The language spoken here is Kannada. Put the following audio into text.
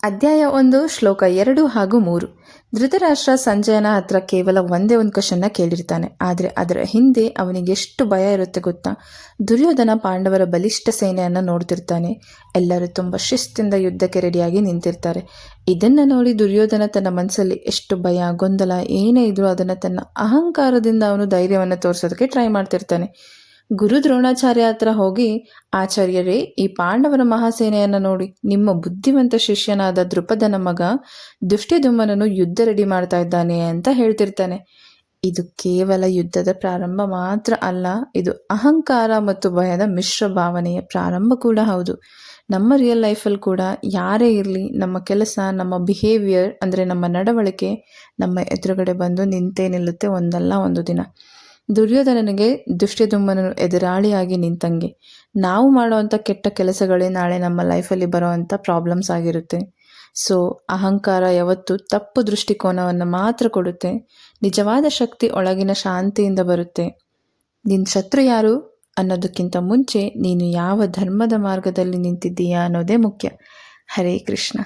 ಅಧ್ಯಾಯ 1 ಶ್ಲೋಕ 2 ಹಾಗೂ 3. ಧೃತರಾಷ್ಟ್ರ ಸಂಜಯನ ಹತ್ರ ಕೇವಲ ಒಂದೇ ಒಂದು ಕ್ವಶನ್ನ ಕೇಳಿರ್ತಾನೆ. ಆದರೆ ಅದರ ಹಿಂದೆ ಅವನಿಗೆ ಎಷ್ಟು ಭಯ ಇರುತ್ತೆ ಗೊತ್ತಾ? ದುರ್ಯೋಧನ ಪಾಂಡವರ ಬಲಿಷ್ಠ ಸೇನೆಯನ್ನು ನೋಡ್ತಿರ್ತಾನೆ. ಎಲ್ಲರೂ ತುಂಬ ಶಿಸ್ತಿಂದ ಯುದ್ಧಕ್ಕೆ ರೆಡಿಯಾಗಿ ನಿಂತಿರ್ತಾರೆ. ಇದನ್ನು ನೋಡಿ ದುರ್ಯೋಧನ ತನ್ನ ಮನಸ್ಸಲ್ಲಿ ಎಷ್ಟು ಭಯ, ಗೊಂದಲ ಏನೇ ಇದ್ರೂ ಅದನ್ನು ತನ್ನ ಅಹಂಕಾರದಿಂದ ಅವನು ಧೈರ್ಯವನ್ನು ತೋರಿಸೋದಕ್ಕೆ ಟ್ರೈ ಮಾಡ್ತಿರ್ತಾನೆ. ಗುರು ದ್ರೋಣಾಚಾರ್ಯ ಹತ್ರ ಹೋಗಿ, ಆಚಾರ್ಯರೇ, ಈ ಪಾಂಡವರ ಮಹಾಸೇನೆಯನ್ನು ನೋಡಿ, ನಿಮ್ಮ ಬುದ್ಧಿವಂತ ಶಿಷ್ಯನಾದ ದೃಪದನ ಮಗ ದುಷ್ಟ್ಯದ್ಯುಮ್ನನು ಯುದ್ಧ ರೆಡಿ ಮಾಡ್ತಾ ಇದ್ದಾನೆ ಅಂತ ಹೇಳ್ತಿರ್ತಾನೆ. ಇದು ಕೇವಲ ಯುದ್ಧದ ಪ್ರಾರಂಭ ಮಾತ್ರ ಅಲ್ಲ, ಇದು ಅಹಂಕಾರ ಮತ್ತು ಭಯದ ಮಿಶ್ರ ಭಾವನೆಯ ಪ್ರಾರಂಭ ಕೂಡ ಹೌದು. ನಮ್ಮ ರಿಯಲ್ ಲೈಫಲ್ಲಿ ಕೂಡ ಯಾರೇ ಇರಲಿ, ನಮ್ಮ ಕೆಲಸ, ನಮ್ಮ ಬಿಹೇವಿಯರ್ ಅಂದರೆ ನಮ್ಮ ನಡವಳಿಕೆ ನಮ್ಮ ಎದುರುಗಡೆ ಬಂದು ನಿಂತೇ ನಿಲ್ಲುತ್ತೆ ಒಂದಲ್ಲ ಒಂದು ದಿನ. ದುರ್ಯೋಧನನಿಗೆ ದುಷ್ಟ್ಯದ್ಯುಮ್ನನು ಎದುರಾಳಿಯಾಗಿ ನಿಂತಂಗೆ ನಾವು ಮಾಡುವಂಥ ಕೆಟ್ಟ ಕೆಲಸಗಳೇ ನಾಳೆ ನಮ್ಮ ಲೈಫಲ್ಲಿ ಬರೋವಂಥ ಪ್ರಾಬ್ಲಮ್ಸ್ ಆಗಿರುತ್ತೆ. ಸೊ ಅಹಂಕಾರ ಯಾವತ್ತೂ ತಪ್ಪು ದೃಷ್ಟಿಕೋನವನ್ನು ಮಾತ್ರ ಕೊಡುತ್ತೆ. ನಿಜವಾದ ಶಕ್ತಿ ಒಳಗಿನ ಶಾಂತಿಯಿಂದ ಬರುತ್ತೆ. ನಿನ್ನ ಶತ್ರು ಯಾರು ಅನ್ನೋದಕ್ಕಿಂತ ಮುಂಚೆ ನೀನು ಯಾವ ಧರ್ಮದ ಮಾರ್ಗದಲ್ಲಿ ನಿಂತಿದ್ದೀಯಾ ಅನ್ನೋದೇ ಮುಖ್ಯ. ಹರೇ ಕೃಷ್ಣ.